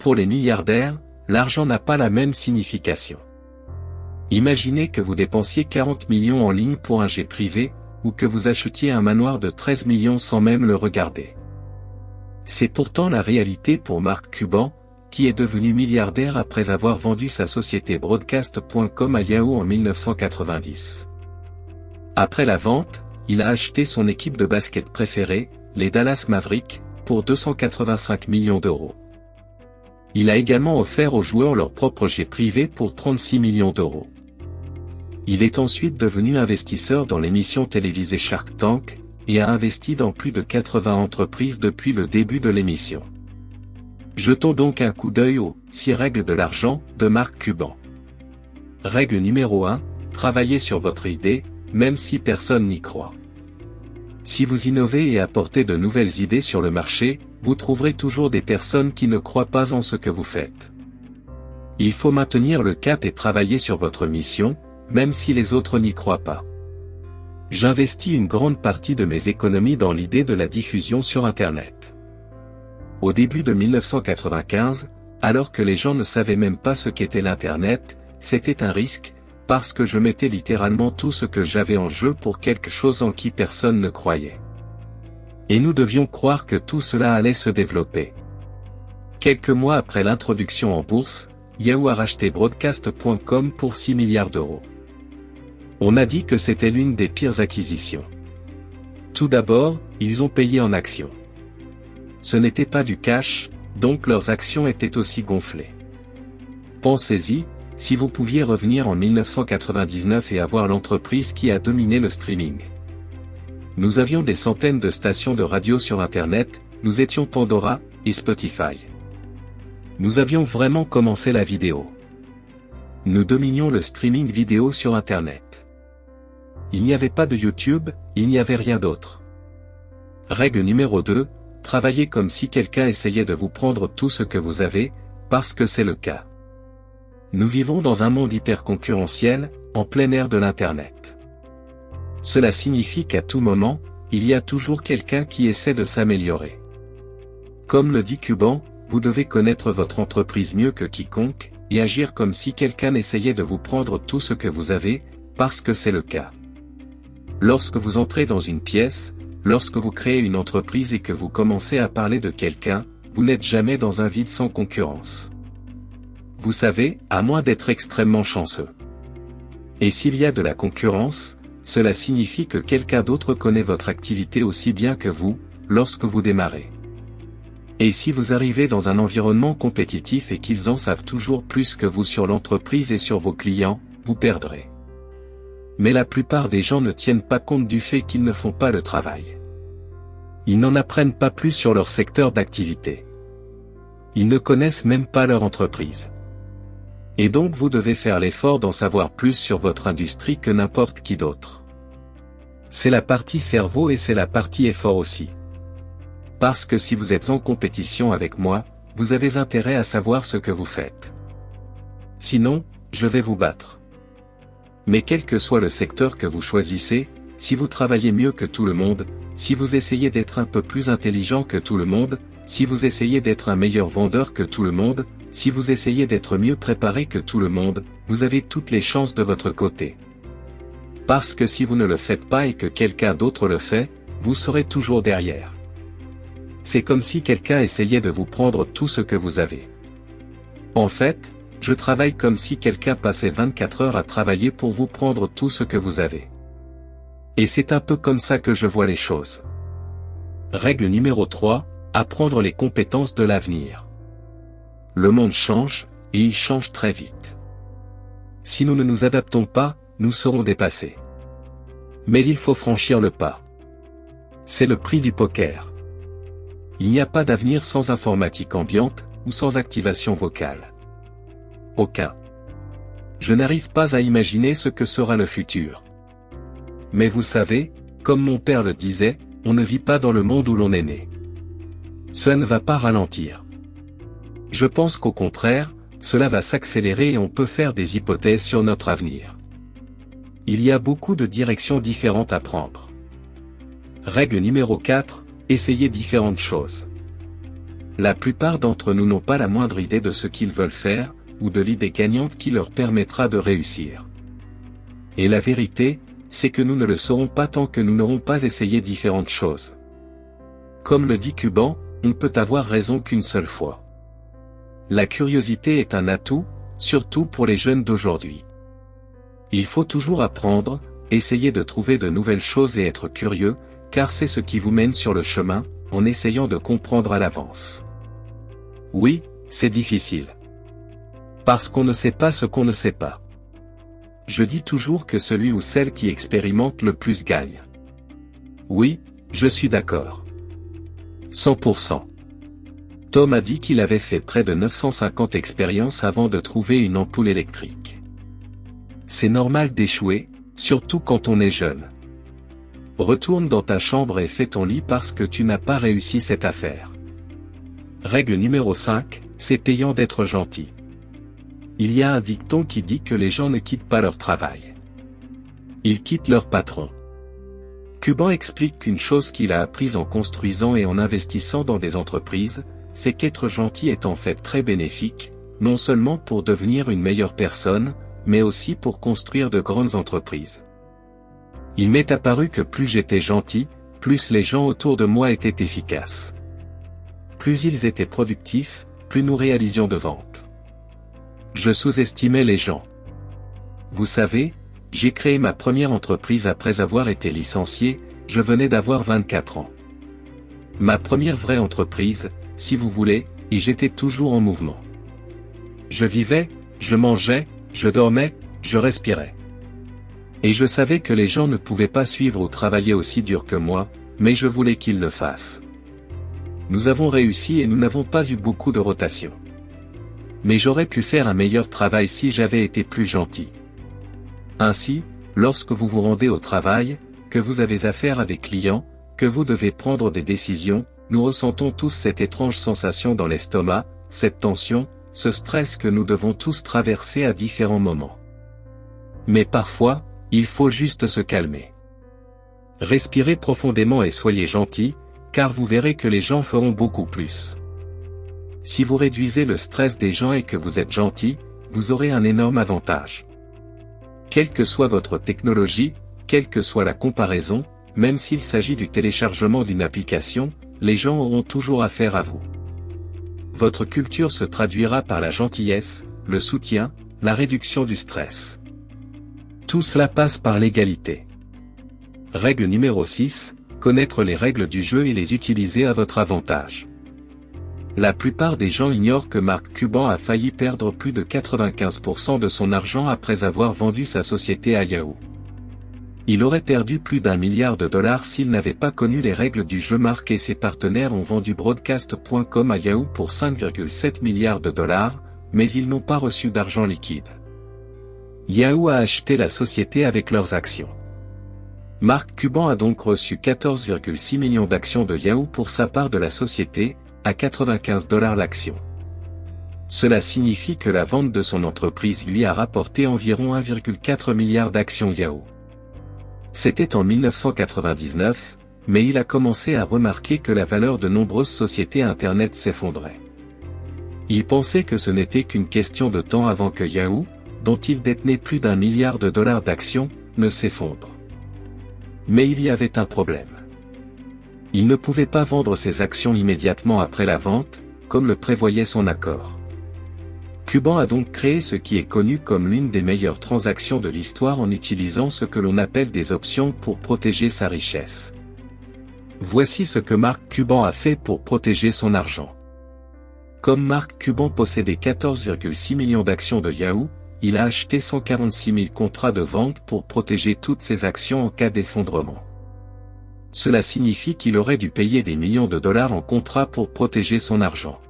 Pour les milliardaires, l'argent n'a pas la même signification. Imaginez que vous dépensiez 40 millions en ligne pour un jet privé, ou que vous achetiez un manoir de 13 millions sans même le regarder. C'est pourtant la réalité pour Mark Cuban, qui est devenu milliardaire après avoir vendu sa société Broadcast.com à Yahoo en 1990. Après la vente, il a acheté son équipe de basket préférée, les Dallas Mavericks, pour 285 millions d'euros. Il a également offert aux joueurs leur propre jet privé pour 36 millions d'euros. Il est ensuite devenu investisseur dans l'émission télévisée Shark Tank, et a investi dans plus de 80 entreprises depuis le début de l'émission. Jetons donc un coup d'œil aux 6 règles de l'argent de Mark Cuban. Règle numéro 1, travaillez sur votre idée, même si personne n'y croit. Si vous innovez et apportez de nouvelles idées sur le marché, vous trouverez toujours des personnes qui ne croient pas en ce que vous faites. Il faut maintenir le cap et travailler sur votre mission, même si les autres n'y croient pas. J'investis une grande partie de mes économies dans l'idée de la diffusion sur Internet. Au début de 1995, alors que les gens ne savaient même pas ce qu'était l'Internet, c'était un risque, parce que je mettais littéralement tout ce que j'avais en jeu pour quelque chose en qui personne ne croyait. Et nous devions croire que tout cela allait se développer. Quelques mois après l'introduction en bourse, Yahoo a racheté Broadcast.com pour 6 milliards d'euros. On a dit que c'était l'une des pires acquisitions. Tout d'abord, ils ont payé en actions. Ce n'était pas du cash, donc leurs actions étaient aussi gonflées. Pensez-y, si vous pouviez revenir en 1999 et avoir l'entreprise qui a dominé le streaming. Nous avions des centaines de stations de radio sur Internet, nous étions Pandora et Spotify. Nous avions vraiment commencé la vidéo. Nous dominions le streaming vidéo sur Internet. Il n'y avait pas de YouTube, il n'y avait rien d'autre. Règle numéro 2, travaillez comme si quelqu'un essayait de vous prendre tout ce que vous avez, parce que c'est le cas. Nous vivons dans un monde hyper concurrentiel, en plein air de l'Internet. Cela signifie qu'à tout moment, il y a toujours quelqu'un qui essaie de s'améliorer. Comme le dit Cuban, vous devez connaître votre entreprise mieux que quiconque, et agir comme si quelqu'un essayait de vous prendre tout ce que vous avez, parce que c'est le cas. Lorsque vous entrez dans une pièce, lorsque vous créez une entreprise et que vous commencez à parler de quelqu'un, vous n'êtes jamais dans un vide sans concurrence. Vous savez, à moins d'être extrêmement chanceux. Et s'il y a de la concurrence, cela signifie que quelqu'un d'autre connaît votre activité aussi bien que vous, lorsque vous démarrez. Et si vous arrivez dans un environnement compétitif et qu'ils en savent toujours plus que vous sur l'entreprise et sur vos clients, vous perdrez. Mais la plupart des gens ne tiennent pas compte du fait qu'ils ne font pas le travail. Ils n'en apprennent pas plus sur leur secteur d'activité. Ils ne connaissent même pas leur entreprise. Et donc vous devez faire l'effort d'en savoir plus sur votre industrie que n'importe qui d'autre. C'est la partie cerveau et c'est la partie effort aussi. Parce que si vous êtes en compétition avec moi, vous avez intérêt à savoir ce que vous faites. Sinon, je vais vous battre. Mais quel que soit le secteur que vous choisissez, si vous travaillez mieux que tout le monde, si vous essayez d'être un peu plus intelligent que tout le monde, si vous essayez d'être un meilleur vendeur que tout le monde, si vous essayez d'être mieux préparé que tout le monde, vous avez toutes les chances de votre côté. Parce que si vous ne le faites pas et que quelqu'un d'autre le fait, vous serez toujours derrière. C'est comme si quelqu'un essayait de vous prendre tout ce que vous avez. En fait, je travaille comme si quelqu'un passait 24 heures à travailler pour vous prendre tout ce que vous avez. Et c'est un peu comme ça que je vois les choses. Règle numéro 3, apprendre les compétences de l'avenir. Le monde change, et il change très vite. Si nous ne nous adaptons pas, nous serons dépassés. Mais il faut franchir le pas. C'est le prix du poker. Il n'y a pas d'avenir sans informatique ambiante, ou sans activation vocale. Aucun. Je n'arrive pas à imaginer ce que sera le futur. Mais vous savez, comme mon père le disait, on ne vit pas dans le monde où l'on est né. Cela ne va pas ralentir. Je pense qu'au contraire, cela va s'accélérer et on peut faire des hypothèses sur notre avenir. Il y a beaucoup de directions différentes à prendre. Règle numéro 4, essayez différentes choses. La plupart d'entre nous n'ont pas la moindre idée de ce qu'ils veulent faire, ou de l'idée gagnante qui leur permettra de réussir. Et la vérité, c'est que nous ne le saurons pas tant que nous n'aurons pas essayé différentes choses. Comme le dit Cuban, on ne peut avoir raison qu'une seule fois. La curiosité est un atout, surtout pour les jeunes d'aujourd'hui. Il faut toujours apprendre, essayer de trouver de nouvelles choses et être curieux, car c'est ce qui vous mène sur le chemin, en essayant de comprendre à l'avance. Oui, c'est difficile. Parce qu'on ne sait pas ce qu'on ne sait pas. Je dis toujours que celui ou celle qui expérimente le plus gagne. Oui, je suis d'accord. 100%. Tom a dit qu'il avait fait près de 950 expériences avant de trouver une ampoule électrique. C'est normal d'échouer, surtout quand on est jeune. Retourne dans ta chambre et fais ton lit parce que tu n'as pas réussi cette affaire. Règle numéro 5, c'est payant d'être gentil. Il y a un dicton qui dit que les gens ne quittent pas leur travail. Ils quittent leur patron. Cuban explique qu'une chose qu'il a apprise en construisant et en investissant dans des entreprises, c'est qu'être gentil est en fait très bénéfique, non seulement pour devenir une meilleure personne, mais aussi pour construire de grandes entreprises. Il m'est apparu que plus j'étais gentil, plus les gens autour de moi étaient efficaces. Plus ils étaient productifs, plus nous réalisions de ventes. Je sous-estimais les gens. Vous savez, j'ai créé ma première entreprise après avoir été licencié, je venais d'avoir 24 ans. Ma première vraie entreprise, si vous voulez, et j'étais toujours en mouvement. Je vivais, je mangeais, je dormais, je respirais. Et je savais que les gens ne pouvaient pas suivre ou travailler aussi dur que moi, mais je voulais qu'ils le fassent. Nous avons réussi et nous n'avons pas eu beaucoup de rotation. Mais j'aurais pu faire un meilleur travail si j'avais été plus gentil. Ainsi, lorsque vous vous rendez au travail, que vous avez affaire à des clients, que vous devez prendre des décisions, nous ressentons tous cette étrange sensation dans l'estomac, cette tension, ce stress que nous devons tous traverser à différents moments. Mais parfois, il faut juste se calmer. Respirez profondément et soyez gentil, car vous verrez que les gens feront beaucoup plus. Si vous réduisez le stress des gens et que vous êtes gentil, vous aurez un énorme avantage. Quelle que soit votre technologie, quelle que soit la comparaison, même s'il s'agit du téléchargement d'une application, les gens auront toujours affaire à vous. Votre culture se traduira par la gentillesse, le soutien, la réduction du stress. Tout cela passe par l'égalité. Règle numéro 6, connaître les règles du jeu et les utiliser à votre avantage. La plupart des gens ignorent que Mark Cuban a failli perdre plus de 95% de son argent après avoir vendu sa société à Yahoo. Il aurait perdu plus d'1 milliard de dollars s'il n'avait pas connu les règles du jeu. Mark et ses partenaires ont vendu Broadcast.com à Yahoo pour 5,7 milliards de dollars, mais ils n'ont pas reçu d'argent liquide. Yahoo a acheté la société avec leurs actions. Mark Cuban a donc reçu 14,6 millions d'actions de Yahoo pour sa part de la société, à 95 $ l'action. Cela signifie que la vente de son entreprise lui a rapporté environ 1,4 milliard d'actions Yahoo. C'était en 1999, mais il a commencé à remarquer que la valeur de nombreuses sociétés Internet s'effondrait. Il pensait que ce n'était qu'une question de temps avant que Yahoo, dont il détenait plus d'1 milliard de dollars d'actions, ne s'effondre. Mais il y avait un problème. Il ne pouvait pas vendre ses actions immédiatement après la vente, comme le prévoyait son accord. Cuban a donc créé ce qui est connu comme l'une des meilleures transactions de l'histoire en utilisant ce que l'on appelle des options pour protéger sa richesse. Voici ce que Mark Cuban a fait pour protéger son argent. Comme Mark Cuban possédait 14,6 millions d'actions de Yahoo, il a acheté 146 000 contrats de vente pour protéger toutes ses actions en cas d'effondrement. Cela signifie qu'il aurait dû payer des millions de dollars en contrats pour protéger son argent.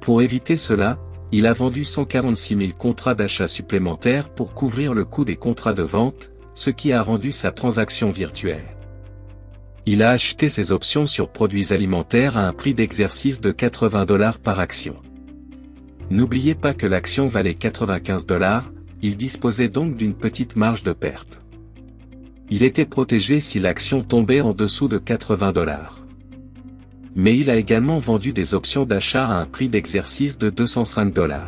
Pour éviter cela, il a vendu 146 000 contrats d'achat supplémentaires pour couvrir le coût des contrats de vente, ce qui a rendu sa transaction virtuelle. Il a acheté ses options sur produits alimentaires à un prix d'exercice de 80 $ par action. N'oubliez pas que l'action valait 95 $, il disposait donc d'une petite marge de perte. Il était protégé si l'action tombait en dessous de 80 $. Mais il a également vendu des options d'achat à un prix d'exercice de 205 $.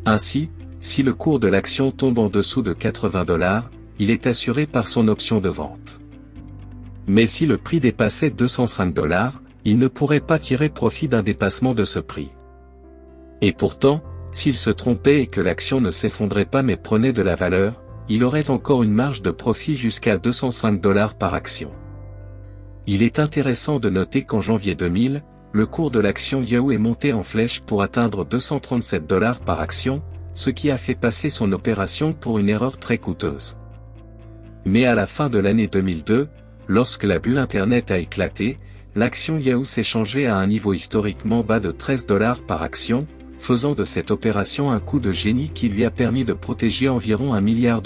Ainsi, si le cours de l'action tombe en dessous de 80 $, il est assuré par son option de vente. Mais si le prix dépassait 205 $, il ne pourrait pas tirer profit d'un dépassement de ce prix. Et pourtant, s'il se trompait et que l'action ne s'effondrait pas mais prenait de la valeur, il aurait encore une marge de profit jusqu'à 205 $ par action. Il est intéressant de noter qu'en janvier 2000, le cours de l'action Yahoo est monté en flèche pour atteindre 237 $ par action, ce qui a fait passer son opération pour une erreur très coûteuse. Mais à la fin de l'année 2002, lorsque la bulle Internet a éclaté, l'action Yahoo s'est changée à un niveau historiquement bas de 13 $ par action, faisant de cette opération un coup de génie qui lui a permis de protéger environ $1 milliard.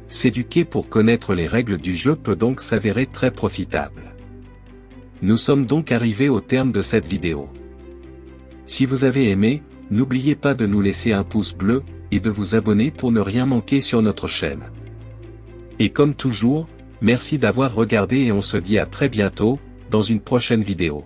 S'éduquer pour connaître les règles du jeu peut donc s'avérer très profitable. Nous sommes donc arrivés au terme de cette vidéo. Si vous avez aimé, n'oubliez pas de nous laisser un pouce bleu, et de vous abonner pour ne rien manquer sur notre chaîne. Et comme toujours, merci d'avoir regardé et on se dit à très bientôt, dans une prochaine vidéo.